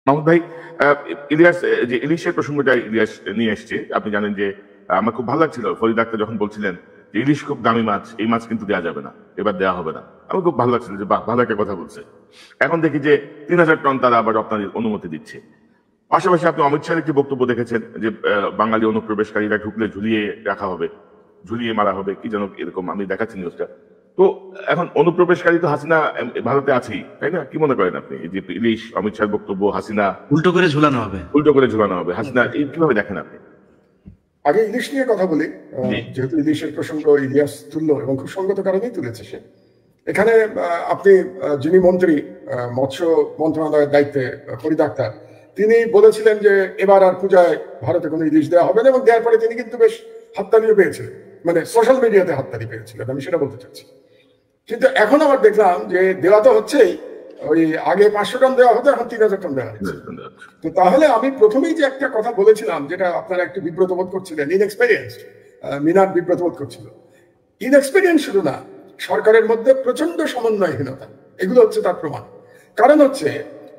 মাহমুদ ভাই, ইলিয়াস, যে ইলিশের প্রসঙ্গটা ইলিয়াস নিয়ে এসছে, আপনি জানেন যে আমার খুব ভালো লাগছিল ফরিদ আক্তার যখন বলছিলেন যে ইলিশ খুব দামি মাছ, এই মাছ কিন্তু দেওয়া যাবে না, এবার দেওয়া হবে না। আমার খুব ভালো লাগছিল যে বাহ, ভালো একটা কথা বলছে। এখন দেখি যে 3,000 টন তারা আবার রপ্তানির অনুমতি দিচ্ছে। পাশাপাশি আপনি অমিত শাহের একটি বক্তব্য দেখেছেন যে বাঙালি অনুপ্রবেশকারীরা ঢুকলে ঝুলিয়ে রাখা হবে, ঝুলিয়ে মারা হবে, কি যেন এরকম আমি দেখাচ্ছি নিউজটা। তো এখন অনুপ্রবেশকারী তো হাসিনা ভারতে আছেই, তাই না? কি মনে করেন আপনি এই যে ইলিশ, অমিত শাহের বক্তব্য, হাসিনা উল্টো করে ঝুলানো হবে, উল্টো করে ঝুলানো হবে, হাসিনা, এই কিভাবে দেখেন আপনি? আগে ইলিশ নিয়ে কথা বলি। জি। যেহেতু ইলিশের প্রসঙ্গ ইলিয়াস তুললো এবং খুব সঙ্গত কারণেই তুলেছে সে। এখানে আপনি যিনি মন্ত্রী, মৎস্য মন্ত্রণালয়ের দায়িত্বে ফরিদ আক্তার, তিনি বলেছিলেন যে এবার আর পূজায় ভারতে কোনো ইলিশ দেওয়া হবে না, এবং দেওয়ার পরে তিনি কিন্তু বেশ হাততালিও পেয়েছিলেন, মানে সোশ্যাল মিডিয়াতে হাততালি পেয়েছিলেন, আমি সেটা বলতে চাচ্ছি। কিন্তু এখন আবার দেখলাম যে দেওয়া তো হচ্ছেই, ওই আগে 500 টন দেওয়া হতো, এখন 3,000 টন দেওয়া হচ্ছে। তো তাহলে আমি প্রথমেই যে একটা কথা বলেছিলাম, যেটা আপনারা একটু বিব্রত বোধ করছিলেন, ইনএক্সপেরিয়েন্স, মিনার বিব্রত বোধ করছিল। ইনএক্সপেরিয়েন্স শুধু না, সরকারের মধ্যে প্রচন্ড সমন্বয়হীনতা, এগুলো হচ্ছে তার প্রমাণ। কারণ হচ্ছে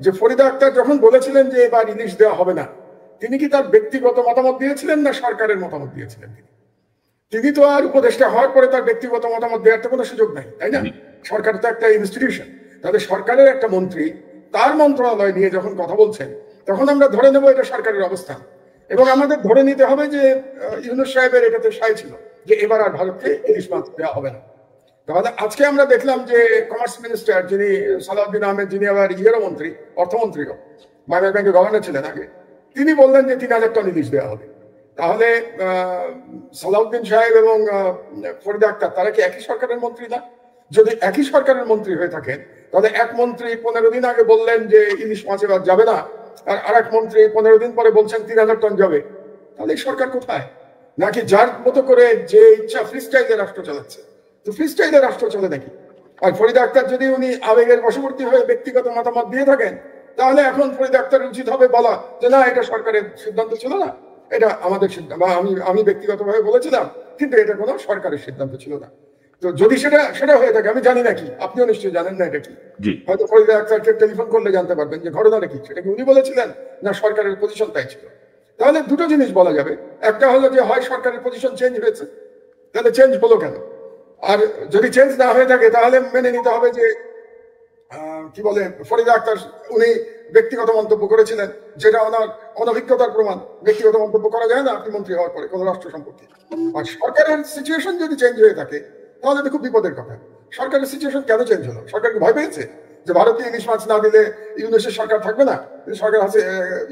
যে ফরিদা আক্তার যখন বলেছিলেন যে এবার ইলিশ দেওয়া হবে না, তিনি কি তার ব্যক্তিগত মতামত দিয়েছিলেন না সরকারের মতামত দিয়েছিলেন? তিনি তো আর উপদেষ্টা হওয়ার পরে তার ব্যক্তিগত মতামত দেওয়ার তো কোনো সুযোগ নাই, তাই না? সরকার তো একটা ইনস্টিটিউশন। তাহলে সরকারের একটা মন্ত্রী তার মন্ত্রণালয় নিয়ে যখন কথা বলছেন, তখন আমরা ধরে নেব এটা সরকারের অবস্থান, এবং আমাদের ধরে নিতে হবে যে ইউনূস সাহেবের এটাতে সায় ছিল যে এবার আর ভারতকে ইলিশ মাছ দেওয়া হবে না। তাহলে আজকে আমরা দেখলাম যে কমার্স মিনিস্টার, যিনি সালাউদ্দিন আহমেদ, যিনি আবার ইয়েরও মন্ত্রী, অর্থমন্ত্রীও, বাংলাদেশ ব্যাংকের গভর্নর ছিলেন আগে, তিনি বললেন যে 3,000 টন ইলিশ দেওয়া হবে। তাহলে সালাউদ্দিন সাহেব এবং ফরিদা আক্তার, তারা কি একই সরকারের মন্ত্রী না? যদি একই সরকারের মন্ত্রী হয়ে থাকেন, তাহলে এক মন্ত্রী 15 দিন আগে বললেন যে ইলিশ মাছ এবার যাবে না, আর আরেক মন্ত্রী 15 দিন পরে বলছেন 3,000 টন যাবে। তাহলে এই সরকার কোথায়? নাকি যার মতো করে যে ইচ্ছা ফ্রি স্টাইলে রাষ্ট্র চালাচ্ছে? তো ফ্রি স্টাইলে রাষ্ট্র চলে নাকি? আর ফরিদা আক্তার যদি উনি আবেগের বশবর্তী হয়ে ব্যক্তিগত মতামত দিয়ে থাকেন, তাহলে এখন ফরিদা আক্তার উচিত হবে বলা যে না, এটা সরকারের সিদ্ধান্ত ছিল না, এটা আমাদের সিদ্ধান্ত, বা আমি ব্যক্তিগতভাবে বলেছিলাম, কিন্তু এটা কোনো সরকারের সিদ্ধান্ত ছিল না। তো যদি সেটা হয়ে থাকে, আমি জানি না কি, আপনিও নিশ্চয়ই জানেন না এটা কি, হয়তো ফরিদা আক্তারকে টেলিফোন করলে জানতে পারবেন যে ঘটনাটা কি, সেটা কি উনি বলেছিলেন না সরকারের পজিশন তাই ছিল। তাহলে দুটো জিনিস বলা যাবে, একটা হলো যে হয় সরকারের পজিশন চেঞ্জ হয়েছে, তাহলে চেঞ্জ হলো কেন? আর যদি চেঞ্জ না হয়ে থাকে, তাহলে মেনে নিতে হবে যে কি বলে, ফরিদা আক্তার উনি ব্যক্তিগত মন্তব্য করেছিলেন, যেটা ওনার অনভিজ্ঞতার প্রমাণ। ব্যক্তিগত মন্তব্য করা যায় না আপনি মন্ত্রী হওয়ার পরে কোনো রাষ্ট্র সম্পর্কে। আর সরকারের সিচুয়েশন যদি চেঞ্জ হয়ে থাকে, তাহলে তো খুব বিপদের কথা। সরকারের সিচুয়েশন কেন চেঞ্জ হলো? সরকার কি ভয় পেয়েছে যে ভারতীয় ইলিশ মাছ না দিলে ইউনিসের সরকার থাকবে না, সরকার আছে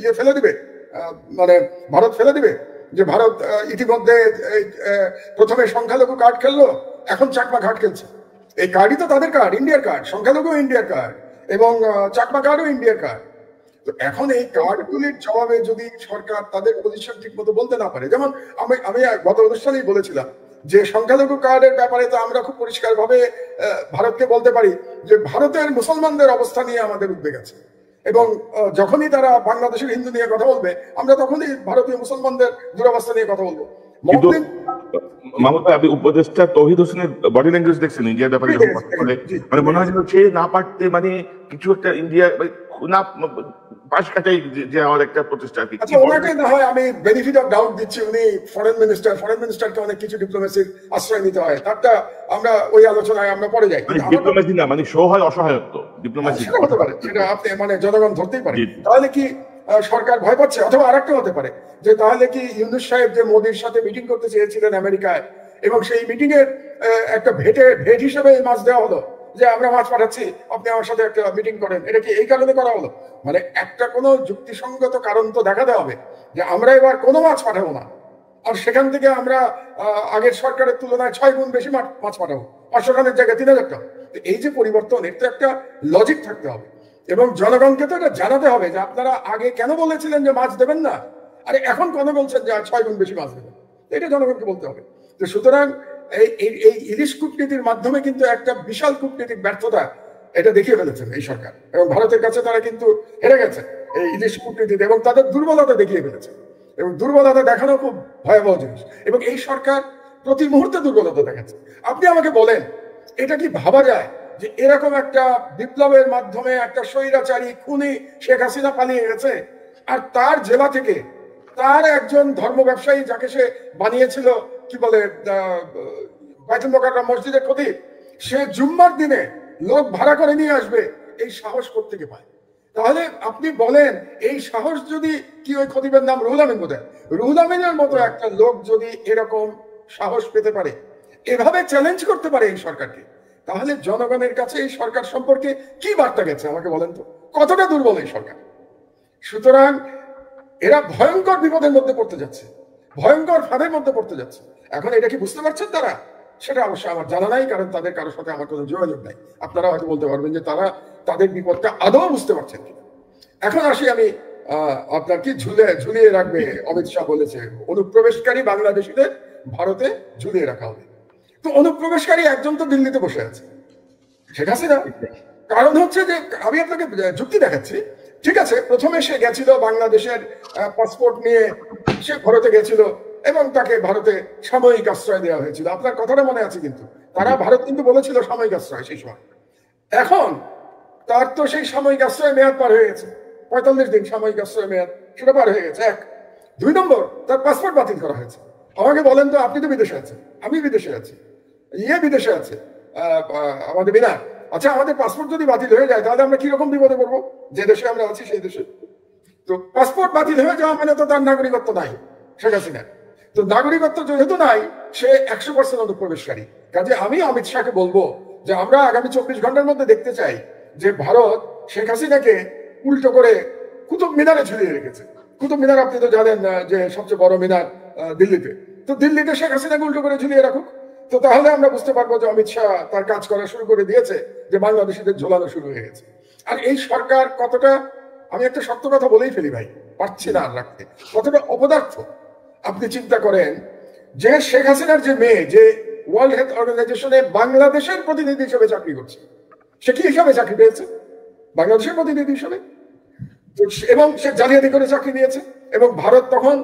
ইয়ে ফেলে দিবে, মানে ভারত ফেলে দিবে? যে ভারত ইতিমধ্যে প্রথমে সংখ্যালঘু কার্ড খেললো, এখন চাকমা কার্ড খেলছে। এই কার্ডই তো তাদের কার্ড, ইন্ডিয়ার কার্ড, সংখ্যালঘু ইন্ডিয়ার কার্ড, এবং চাকমা কার্ডও ইন্ডিয়ার কার্ড। তো এখন এই কার্ডগুলির জবাবে যদি সরকার তাদের পজিশন ঠিক মতো বলতে না পারে, যেমন আমি গত অনুষ্ঠানেই বলেছিলাম যে সংখ্যালঘু কার্ডের ব্যাপারে তো আমরা খুব পরিষ্কার ভাবে ভারতকে বলতে পারি যে ভারতের মুসলমানদের অবস্থা নিয়ে আমাদের উদ্বেগ আছে, এবং যখনই তারা বাংলাদেশের হিন্দু নিয়ে কথা বলবে, আমরা তখনই ভারতীয় মুসলমানদের দুরবস্থা নিয়ে কথা বলবো। মাহমুদ ভাই, আপনি উপদেষ্টা তৌহিদ হোসেনের বডি ল্যাঙ্গুয়েজ দেখছেন ইন্ডিয়ার ব্যাপারে? মানে মনে হয় যেন সে না পারতে, মানে কিছু একটা ইন্ডিয়া না পাশ কাটাই যাওয়ার একটা প্রচেষ্টা। আচ্ছা, ওনাকে না হয় আমি বেনিফিট অফ ডাউট দিচ্ছি, উনি ফরেন মিনিস্টারকে অনেক কিছু ডিপ্লোমেসির আশ্রয় নিতে হয়, তারটা আমরা ওই আলোচনায় আমরা পরে যাই। ডিপ্লোমেসি না, মানে সহ হয় অসহায়ত্ব, ডিপ্লোমেসি হতে পারে, সেটা আপনি মানে জনগণ ধরতেই পারে। তাহলে কি সরকার ভয় পাচ্ছে? অথবা আরেকটা হতে পারে যে তাহলে কি ইউনূস সাহেব যে মোদির সাথে মিটিং করতে চেয়েছিলেন আমেরিকায়, এবং সেই মিটিং এর একটা ভেট হিসেবে মাছ দেওয়া হলো, যে আমরা মাছ পাঠাচ্ছি, আপনি আমার সাথে একটা মিটিং করেন, এটা কি এই কারণে করা হলো? মানে একটা কোনো যুক্তিসঙ্গত কারণ তো দেখাতে হবে যে আমরা এবার কোনো মাছ পাঠাবো না, আর সেখান থেকে আমরা আগের সরকারের তুলনায় 6 গুণ বেশি মাছ পাঠাবো, 500 টনের জায়গায় 3,000 টন। এই যে পরিবর্তন, এর তো একটা লজিক থাকতে হবে, এবং জনগণকে তো এটা জানাতে হবে যে আপনারা আগে কেন বলেছিলেন যে মাছ দেবেন না, আরে এখন কেন বলছেন যে 6 গুণ বেশি মাছ দেবেন, এটা জনগণকে বলতে হবে। তো সুতরাং এই ইলিশ কূটনীতির মাধ্যমে কিন্তু একটা বিশাল কূটনীতিক ব্যর্থতা এটা দেখিয়ে ফেলেছেন এই সরকার, এবং ভারতের কাছে তারা কিন্তু হেরে গেছে এই ইলিশ কূটনীতিতে, এবং তাদের দুর্বলতা দেখিয়ে ফেলেছে, এবং দুর্বলতা দেখানো খুব ভয়াবহ জিনিস, এবং এই সরকার প্রতি মুহূর্তে দুর্বলতা দেখাচ্ছে। আপনি আমাকে বলেন, এটা কি ভাবা যায় যে এরকম একটা বিপ্লবের মাধ্যমে একটা স্বৈরাচারী খুনি শেখ হাসিনা পালিয়ে গেছে, আর তার জেলা থেকে তার একজন ধর্ম ব্যবসায়ী যাকে সে বানিয়েছিল কি বলে বাইতুল মোকাররম মসজিদের খতিব, সে জুম্মার দিনে লোক ভাড়া করে নিয়ে আসবে, এই সাহস কোত্থেকে পায়? তাহলে আপনি বলেন এই সাহস যদি কি, ওই খতিবের নাম রুহুল আমিন বোধহয়, রুহুল আমিনের মতো একটা লোক যদি এরকম সাহস পেতে পারে, এভাবে চ্যালেঞ্জ করতে পারে এই সরকারকে, তাহলে জনগণের কাছে এই সরকার সম্পর্কে কি বার্তা গেছে আমাকে বলেন তো, কতটা দুর্বল এই সরকার? সুতরাং এরা ভয়ঙ্কর বিপদের মধ্যে পড়তে যাচ্ছে, ভয়ঙ্কর ফাঁদের মধ্যে পড়তে যাচ্ছে। এখন এটা কি বুঝতে পারছেন তারা? সেটা অবশ্য আমার জানা নাই, কারণ তাদের কারোর সাথে আমার কোনো যোগাযোগ নাই। আপনারা হয়তো বলতে পারবেন যে তারা তাদের বিপদটা আদৌ বুঝতে পারছেন কিনা। এখন আসি আমি আপনার কি ঝুলিয়ে রাখবে অমিত শাহ বলেছে অনুপ্রবেশকারী বাংলাদেশিদের ভারতে ঝুলিয়ে রাখা হবে। তো অনুপ্রবেশকারী একজন তো দিল্লিতে বসে আছে, শেখ হাসিনা। কারণ হচ্ছে যে আমি আপনাকে যুক্তি দেখাচ্ছি, ঠিক আছে, প্রথমে সে গেছিল বাংলাদেশের পাসপোর্ট নিয়ে, সে ভারতে গেছিল এবং তাকে ভারতে সাময়িক আশ্রয় দেওয়া হয়েছিল, আপনার কথাটা মনে আছে। কিন্তু তারা ভারত কিন্তু বলেছিল সাময়িক আশ্রয় সেই সময়। এখন তার তো সেই সাময়িক আশ্রয় মেয়াদ পার হয়ে গেছে, 45 দিন সাময়িক আশ্রয় মেয়াদ, সেটা পার হয়ে গেছে। 1 2 নম্বর, তার পাসপোর্ট বাতিল করা হয়েছে। আমাকে বলেন তো, আপনি তো বিদেশে আছেন, আমি বিদেশে আছি, বিদেশে আছে আমাদের বিনা। আচ্ছা, আমাদের পাসপোর্ট যদি বাতিল হয়ে যায় তাহলে আমরা কিরকম বিপদে পড়বো? যে দেশে আমরা আছি সেই দেশে তো পাসপোর্ট বাতিল হয়ে যাওয়া মানে তো তার নাগরিকত্ব নাই শেখ হাসিনা। তো নাগরিকত্ব যেহেতু নাই, সে 100% অনুপ্রবেশকারী। কাজে আমি অমিত শাহকে বলবো যে আমরা আগামী 24 ঘন্টার মধ্যে দেখতে চাই যে ভারত শেখ হাসিনাকে উল্টো করে কুতুব মিনারে ঝুলিয়ে রেখেছে। কুতুব মিনার আপনি তো জানেন যে সবচেয়ে বড় মিনার দিল্লিতে। তো দিল্লিতে শেখ হাসিনাকে উল্টো করে ঝুলিয়ে রাখুক। তো তাহলে আমরা বুঝতে পারবো যে অমিত শাহ তার কাজ করা শুরু করে দিয়েছে, যে বাংলাদেশিদের ঝোলানো শুরু হয়ে গেছে। আর এই সরকার কতটা, আমি একটা সত্য কথা বলেই ফেলি ভাই, পারছি না আর রাখতে, কতটা অপদার্থ। আপনি চিন্তা করেন যে শেখ হাসিনার যে মেয়ে, যে ওয়ার্ল্ড হেলথ অর্গানাইজেশনে বাংলাদেশের প্রতিনিধি হিসেবে চাকরি করছে, সে কি হিসাবে চাকরি পেয়েছে? বাংলাদেশের প্রতিনিধি হিসেবে। এবং সে জালিয়াতি করে চাকরি নিয়েছে। এবং ভারত তখন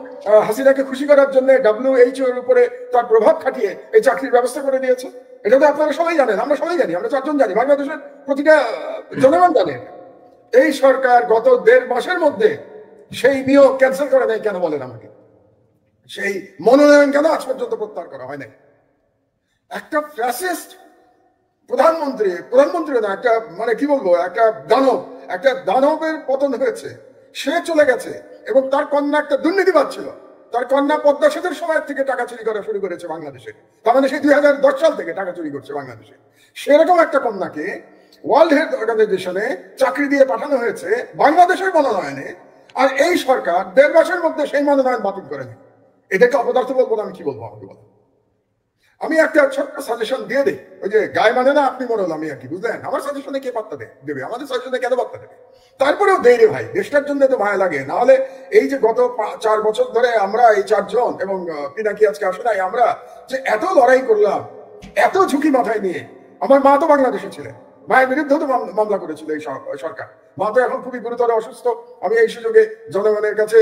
হাসিনাকে খুশি করার জন্য WHO এর উপরে তার প্রভাব খাটিয়ে এই চাকরির ব্যবস্থা করে দিয়েছে। এটা তো আপনারা সবাই জানেন, আমরা সবাই জানি, আমরা 4 জন জানি, বাংলাদেশের প্রতিটা জনগণ জানে। এই সরকার গত 1.5 মাসের মধ্যে সেই নিয়োগ ক্যান্সেল করে দেয় কেন বলেন আমাকে? সেই মনোনয়ন কেন আজ পর্যন্ত প্রত্যাহার করা হয় নাই? একটা ফ্যাসিস্ট প্রধানমন্ত্রী না, একটা মানে কি বলবো, একটা দানবের পতন হয়েছে। সে চলে গেছে এবং তার কন্যা একটা দুর্নীতিবাদ ছিল। তার কন্যা পদ্মা সেতুর সময় থেকে টাকা চুরি করা শুরু করেছে বাংলাদেশে। তার মানে সেই 2010 সাল থেকে টাকা চুরি করছে বাংলাদেশে। সেরকম একটা কন্যাকে ওয়ার্ল্ড হেলথ অর্গানাইজেশনে চাকরি দিয়ে পাঠানো হয়েছে বাংলাদেশের মনোনয়নে, আর এই সরকার 1.5 মাসের মধ্যে সেই মনোনয়ন বাতিল করেনি। এটাকে অপদার্থ বলবো না, আমি কি বলবো আমাকে বলো? আমি একটা ছোট্ট সাজেশন দিয়ে দিই, ওই যে গায়ে মানে না আপনি মরল আমি আর কি, বুঝলেন? আমার সাজেশনে কে পাত্তা দেবে? আমাদের সাজেশনে কেন পাত্তা দেবে? তারপরেও দেই রে ভাই, দেশটার জন্য তো মায়া লাগে। না হলে এই যে গত 4 বছর ধরে আমরা এই 4 জন এবং পিনাকি আজকে আসে নাই, আমরা যে এত লড়াই করলাম, এত ঝুঁকি মাথায় নিয়ে। আমার মা তো বাংলাদেশে ছিলেন, মায়ের বিরুদ্ধে তো মামলা করেছিল এই সরকার। মা তো এখন খুবই গুরুতর অসুস্থ। আমি এই সুযোগে জনগণের কাছে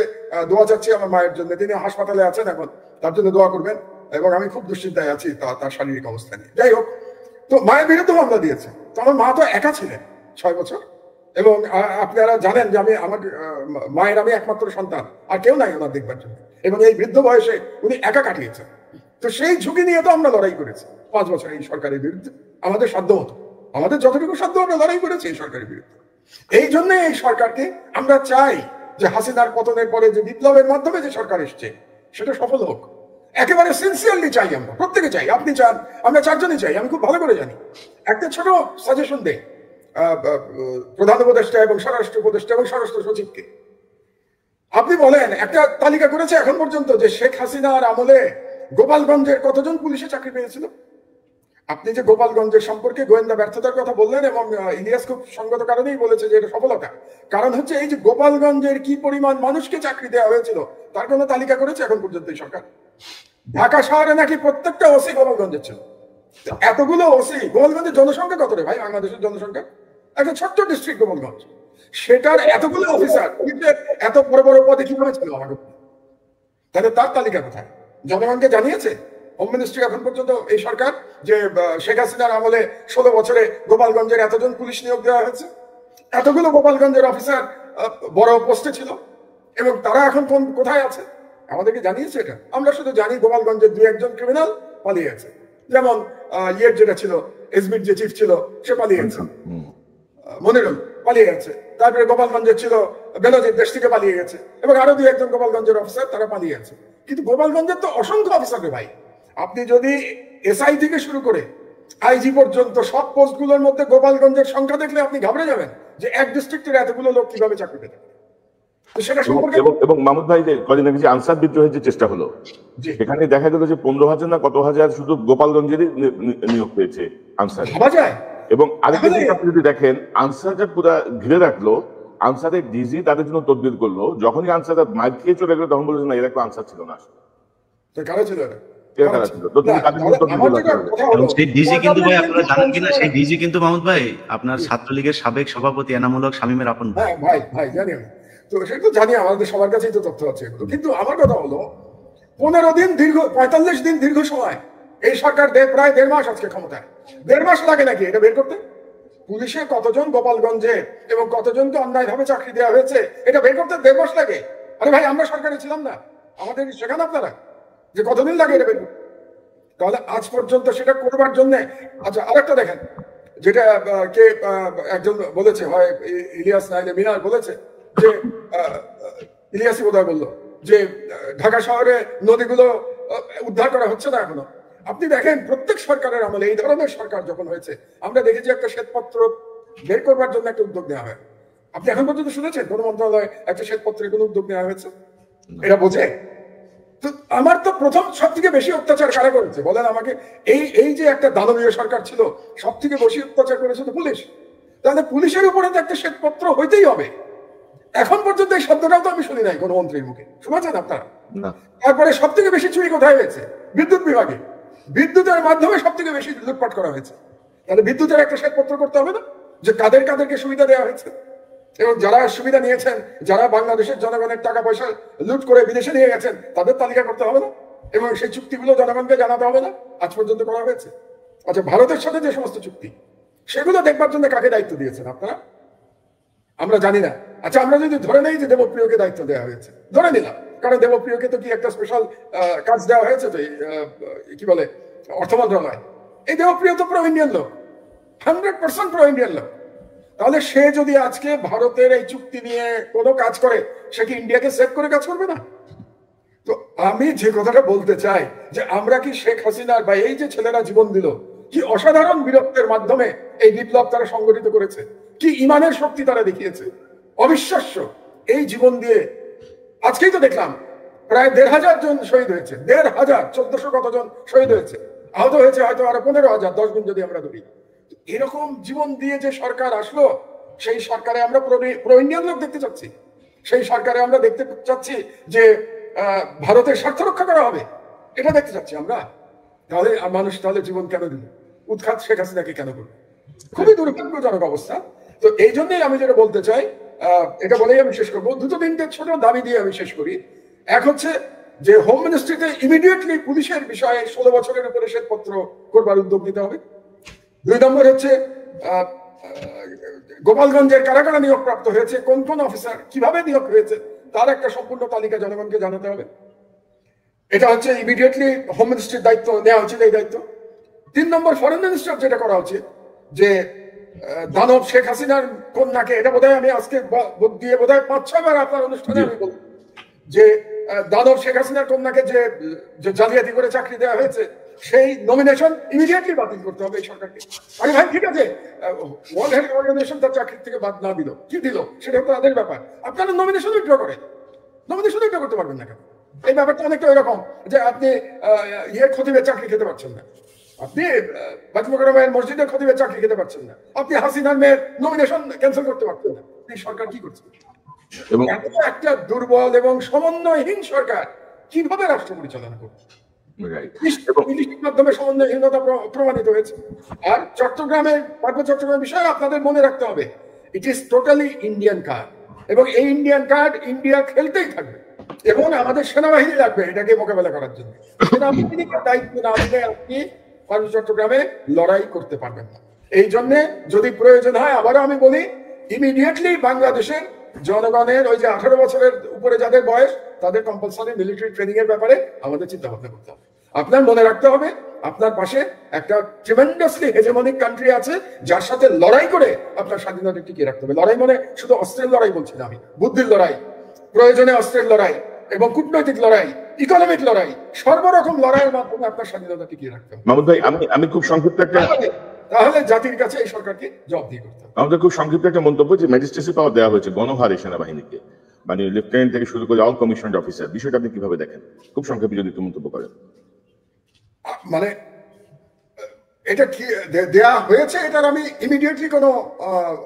দোয়া চাচ্ছি আমার মায়ের জন্য। তিনি হাসপাতালে আছেন এখন, তার জন্য দোয়া করবেন। এবং আমি খুব দুশ্চিন্তায় আছি তার শারীরিক অবস্থা নিয়ে। যাই হোক, তো মায়ের বিরুদ্ধে মামলা দিয়েছে। তো আমার মা তো একা ছিলেন 6 বছর। এবং আপনারা জানেন যে আমার মায়ের আমি একমাত্র সন্তান, আর কেউ নাই ওনার দেখবার জন্য। এবং এই বৃদ্ধ বয়সে উনি একা কাটিয়েছেন। তো সেই ঝুঁকি নিয়ে তো আমরা লড়াই করেছি 5 বছর এই সরকারের বিরুদ্ধে। আমাদের সাধ্য মতো, আমাদের যতটুকু সাধ্য আমরা লড়াই করেছি এই সরকারের বিরুদ্ধে। এই জন্য এই সরকারকে আমরা চাই যে হাসিনার পতনের পরে যে বিপ্লবের মাধ্যমে যে সরকার এসছে সেটা সফল হোক। একেবারে সিনসিয়ারলি চাই, আমরা প্রত্যেকে চাই, আপনি চান, আমরা 4 জনই চাই। আমি খুব ভালো করে জানি। একটা ছোট সাজেশন দেই প্রধান উপদেষ্টা এবং স্বরাষ্ট্র উপদেষ্টা এবং স্বরাষ্ট্র সচিবকে। আপনি বলেন, একটা তালিকা করেছে এখন পর্যন্ত যে শেখ হাসিনার আমলে গোপালগঞ্জের কতজন পুলিশে চাকরি পেয়েছিল? আপনি যে গোপালগঞ্জের সম্পর্কে গোয়েন্দা ব্যর্থতার কথা বললেন, এবং ইলিয়াস খুব সঙ্গত কারণেই বলেছে যে এটা সফলতা। কারণ হচ্ছে এই যে গোপালগঞ্জের কি পরিমাণ মানুষকে চাকরি দেওয়া হয়েছিল তার কোনো তালিকা করেছে এখন পর্যন্ত এই সরকার? ঢাকা শহরে নাকি প্রত্যেকটা ওসি গোপালগঞ্জের ছিল। এতগুলো ওসি, গোপালগঞ্জের জনসংখ্যা কত রে ভাই? বাংলাদেশের জনসংখ্যা একটা ছোট্ট ডিস্ট্রিক্ট গোপালগঞ্জ, সেটার এতগুলো অফিসার এত বড় বড় পদে কিভাবে ছিল আমাকে? তাহলে তার তালিকা কোথায়? জনগণকে জানিয়েছে? হোম মিনিস্ট্রি এখন পর্যন্ত এই সরকার যে শেখ হাসিনার আমলে 16 বছরে গোপালগঞ্জের এতজন পুলিশ নিয়োগ দেওয়া হয়েছে, এতগুলো গোপালগঞ্জের অফিসার বড় পোস্টে ছিল, এবং তারা এখন কোথায় আছে আমাদেরকে জানিয়েছে? এটা আমরা শুধু জানি গোপালগঞ্জের 2-1 ক্রিমিনাল পালিয়ে আছে, যেমন ইয়ের যেটা ছিল এসবির যে চিফ ছিল সে পালিয়ে গেছে, মনিরুল পালিয়ে গেছে, তারপরে গোপালগঞ্জের ছিল বেনজির দেশ থেকে পালিয়ে গেছে, এবং আরো 2-1 গোপালগঞ্জের অফিসার তারা পালিয়ে গেছে। কিন্তু গোপালগঞ্জের তো অসংখ্য অফিসার রে ভাই, আপনি যদি এসআই থেকে শুরু করে আইজি পর্যন্ত সব পোস্টগুলোর মধ্যে গোপালগঞ্জের সংখ্যা দেখলে আপনি ঘাবড়ে যাবেন যে এক ডিস্ট্রিক্টের এতগুলো লোক কিভাবে চাকরি পেতে। সেটা সম্পর্কে এবং মাহমুদ ভাই, কদিন আগে যে আনসার বিদ্রোহের যে চেষ্টা হলো, এখানে দেখা গেল যে 15,000 না কত হাজার শুধু গোপালগঞ্জেরই নিয়োগ পেয়েছে আনসার। ভাবা যায়। এবং আরেকটা জিনিস আপনি যদি দেখেন, আনসারটা পুরো ঘিরে রাখলো, আনসারের ডিজি তাদের জন্য তদবির করলো, যখনই আনসার মাইক খেয়ে চলে গেল তখন বলেছে না এরা আনসার ছিল না, কারা ছিল এরা? সেই ডিজি কিন্তু ভাই আপনারা জানেন কিনা, সেই ডিজি কিন্তু মাহমুদ ভাই আপনার ছাত্রলীগের সাবেক সভাপতি এনামুল হক শামীমের আপন ভাই। ভাই জানি আমি তো, সেটা তো জানি, আমাদের সবার কাছেই তো তথ্য আছে এগুলো। কিন্তু আমার কথা হলো 15 দিন দীর্ঘ 45 দিন দীর্ঘ সময় এই সরকার প্রায় 1.5 মাস আজকে ক্ষমতায়। 1.5 মাস লাগে নাকি এটা বের করতে? পুলিশে কতজন গোপালগঞ্জে এবং কতজনকে অন্যায় ভাবে চাকরি দেওয়া হয়েছে এটা বের করতে 1.5 মাস লাগে? আরে ভাই আমরা সরকারে ছিলাম না, আমাদের সেখানে আপনারা যে কতদিন লাগে এটা বের করতে? তাহলে আজ পর্যন্ত সেটা করবার জন্য। আচ্ছা আরেকটা দেখেন, যেটা কে একজন বলেছে, হয় ইলিয়াস নাইলে মিনার বলেছে যে ইলিয়াসই বোধহয় বললো যে ঢাকা শহরে নদীগুলো উদ্ধার করা হচ্ছে না এখনো। আপনি দেখেন প্রত্যেক সরকারের আমলে, এই ধরনের সরকার যখন হয়েছে, আমরা দেখেছি একটা শ্বেতপত্র বের করবার জন্য একটা উদ্যোগ নেওয়া হয়। আপনি এখন পর্যন্ত শুনেছেন কোন মন্ত্রণালয় একটা শ্বেতপত্রের কোন উদ্যোগ নেওয়া হয়েছে? এটা বোঝে তো। আমার তো প্রথম সব থেকে বেশি অত্যাচার কারা করেছে বলেন আমাকে? এই যে একটা দানবীয় সরকার ছিল, সব থেকে বেশি অত্যাচার করেছে তো পুলিশ। তাহলে পুলিশের উপরে তো একটা শ্বেতপত্র হইতেই হবে। এখন পর্যন্ত এই শব্দটাও তো আমি শুনি নাই কোন মন্ত্রীর মুখে, শুনেছেন আপনারা? তারপরে সব থেকে বেশি চুরি কোথায় হয়েছে? বিদ্যুৎ বিভাগে। বিদ্যুতের মাধ্যমে সব থেকে বেশি লুটপাট করা হয়েছে। তাহলে বিদ্যুতের একটা শ্বেতপত্র করতে হবে না, যে কাদেরকে সুবিধা দেওয়া হয়েছে, এবং যারা সুবিধা নিয়েছেন, যারা বাংলাদেশের জনগণের টাকা পয়সা লুট করে বিদেশে নিয়ে গেছেন, তাদের তালিকা করতে হবে না, এবং সেই চুক্তিগুলো জনগণকে জানাতে হবে না? আজ পর্যন্ত করা হয়েছে? আচ্ছা, ভারতের সাথে যে সমস্ত চুক্তি, সেগুলো দেখবার জন্য কাকে দায়িত্ব দিয়েছেন আপনারা? আমরা জানি না। আচ্ছা, আমরা যদি ধরে নেই যে দেবপ্রিয়কে দায়িত্ব দেওয়া হয়েছে, ধরে নিলাম, কারণ দেবপ্রিয়কে তো কি একটা স্পেশাল কাজ দেওয়া হয়েছে, তো কি বলে অর্থ মন্ত্রণালয়। এই দেবপ্রিয় তো প্রো ইন্ডিয়ান লোক, 100% প্রো ইন্ডিয়ান লোক। তাহলে সে যদি আজকে ভারতের এই চুক্তি নিয়ে কোনো কাজ করে, সে কি ইন্ডিয়াকে সেভ করে কাজ করবে না? তো আমি যে কথাটা বলতে চাই, যে আমরা কি শেখ হাসিনার বা এই যে ছেলেরা জীবন দিল, কি অসাধারণ বীরত্বের মাধ্যমে এই বিপ্লব তারা সংগঠিত করেছে, কি ইমানের শক্তি তারা দেখিয়েছে, অবিশ্বাস্য। এই জীবন দিয়ে আজকেই তো দেখলাম প্রায় 1,500 জন শহীদ হয়েছে, 1,500, 1400 কতজন শহীদ হয়েছে, আহত হয়েছে হয়তো আরো 15,000, 10 গুণ যদি আমরা ধরি। এরকম জীবন দিয়ে যে সরকার আসলো, সেই সরকারে আমরা প্রো ইন্ডিয়ান লোক দেখতে চাচ্ছি। সেই সরকারে আমরা দেখতে চাচ্ছি যে ভারতের স্বার্থ রক্ষা করা হবে, এটা দেখতে চাচ্ছি আমরা। তাহলে মানুষ তাহলে জীবন কেন দিল? উৎখাত শেখ হাসিনাকে কেন করবে? খুবই দুর্ভাগ্যজনক অবস্থা। তো এই জন্যই আমি যেটা বলতে চাই, এটা বলেই আমি শেষ করবো। 2-3টে ছোট দাবি দিয়ে আমি শেষ করি। এক হচ্ছে যে হোম মিনিস্ট্রিতে ইমিডিয়েটলি পুলিশের বিষয়ে 16 বছরের উপরে শ্বেতপত্র করবার উদ্যোগ নিতে হবে। 2 নম্বর হচ্ছে গোপালগঞ্জের কারা কারা নিয়োগ প্রাপ্ত হয়েছে, কোন কোন অফিসার কিভাবে নিয়োগ হয়েছে, তার একটা সম্পূর্ণ তালিকা জনগণকে জানাতে হবে। এটা হচ্ছে ইমিডিয়েটলি হোম মিনিস্ট্রির দায়িত্ব নেওয়া উচিত, এই দায়িত্ব। 3 নম্বর, ফরেন মিনিস্টার যেটা করা উচিত, যে দানব শেখ হাসিনার কন্যাকে, এটা বোধহয় আমি আজকে দিয়ে বোধহয় 5-6 বার আপনার অনুষ্ঠানে আমি বলবো, যে দানব শেখ হাসিনার কন্যাকে যে জালিয়াতি করে চাকরি দেওয়া হয়েছে, সেই নমিনেশন ইমিডিয়েটলি বাতিল করতে হবে এই সরকারকে। আরে ভাই ঠিক আছে, ওয়ার্ল্ড হেলথ অর্গানাইজেশন তার চাকরি থেকে বাদ না দিল, কি দিল সেটা তো তাদের ব্যাপার। আপনারা নমিনেশন উইথড্র করেন, নমিনেশন উইথড্র করতে পারবেন না কেন? এই ব্যাপারটা অনেকটা এরকম যে আপনি খতিবের চাকরি খেতে পারছেন না, আপনি বাজমুকরমের মসজিদের খতিবের চাকরি খেতে পারছেন না, আপনি হাসিনার মেয়ের নমিনেশন ক্যান্সেল করতে পারছেন না। এই সরকার কি করছে? এবং একটা দুর্বল এবং সমন্বয়হীন সরকার কিভাবে রাষ্ট্র পরিচালনা করবে? পুলিশের মাধ্যমে সমন্বয়হীনতা প্রমাণিত হয়েছে। আর চট্টগ্রামের পার্বত্য চট্টগ্রামের বিষয়ে আপনাদের মনে রাখতে হবে, it is totally Indian card, এবং এই ইন্ডিয়ান কার্ড ইন্ডিয়া খেলতেই থাকবে। এবং আমাদের সেনাবাহিনী লাগবে এটাকে মোকাবেলা করার জন্য। সেনাবাহিনীকে দায়িত্ব না দিলে আপনি পার্বত্য চট্টগ্রামে লড়াই করতে পারবেন না। এই জন্য যদি প্রয়োজন হয়, আবারও আমি বলি, ইমিডিয়েটলি বাংলাদেশের জনগণের ওই যে 18 বছরের উপরে যাদের বয়স, তাদের কম্পালসারি মিলিটারি ট্রেনিং এর ব্যাপারে আমাদের চিন্তা ভাবনা করতে হবে। আপনার মনে রাখতে হবে আপনার পাশে একটা ট্রিমেন্ডাসলি হেজেমনিক কান্ট্রি আছে, যার সাথে লড়াই করে আপনার স্বাধীনতা টিকিয়ে রাখতে হবে। লড়াই মানে শুধু অস্ত্রের লড়াই বলছি না আমি, বুদ্ধির লড়াই, প্রয়োজনে অস্ত্রের লড়াই এবং কূটনৈতিক লড়াই, ইকোনমিক লড়াই, সর্বরকম লড়াইয়ের মাধ্যমে আপনার স্বাধীনতা টিকিয়ে রাখতে হবে। মাহমুদ ভাই, আমি খুব সংক্ষিপ্ত একটা তাহলে জাতির কাছে এই সরকারকে জবাবদিহি করতে হবে। আমাদের খুব সংক্ষিপ্ত একটা মন্তব্য, যে ম্যাজিস্ট্রেসি পাওয়ার দেওয়া হয়েছে গণহারে সেনাবাহিনীকে, মানে লেফটেন্যান্ট থেকে শুরু করে অল কমিশনড অফিসার, বিষয়টা আপনি কিভাবে দেখেন? খুব সংক্ষেপে যদি একটু মন্তব্য করেন। মানে এটা কি দেয়া হয়েছে, এটার আমি ইমিডিয়েটলি কোনো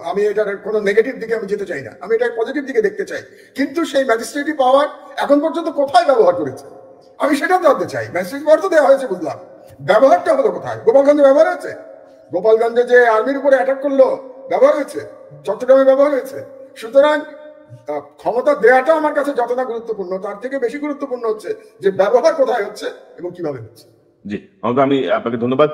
আমি এটার কোনো নেগেটিভ দিকে আমি যেতে চাই না, আমি এটা পজিটিভ দিকে দেখতে চাই। কিন্তু সেই ম্যাজিস্ট্রেটি পাওয়ার এখন পর্যন্ত কোথায় ব্যবহার করেছে আমি সেটা জানতে চাই। ম্যাজিস্ট্রেট পাওয়ার তো দেওয়া হয়েছে, বুঝলাম, ব্যবহারটা হলো কোথায়? গোপালগঞ্জে ব্যবহার হয়েছে? গোপালগঞ্জে যে আর্মির উপরে অ্যাটাক করলো ব্যবহার হয়েছে? চট্টগ্রামে ব্যবহার হয়েছে? সুতরাং ক্ষমতা দেওয়াটা আমার কাছে যত না গুরুত্বপূর্ণ, তার থেকে বেশি গুরুত্বপূর্ণ হচ্ছে যে ব্যবহার কোথায় হচ্ছে এবং কিভাবে হচ্ছে। জি, আমি আপনাকে ধন্যবাদ।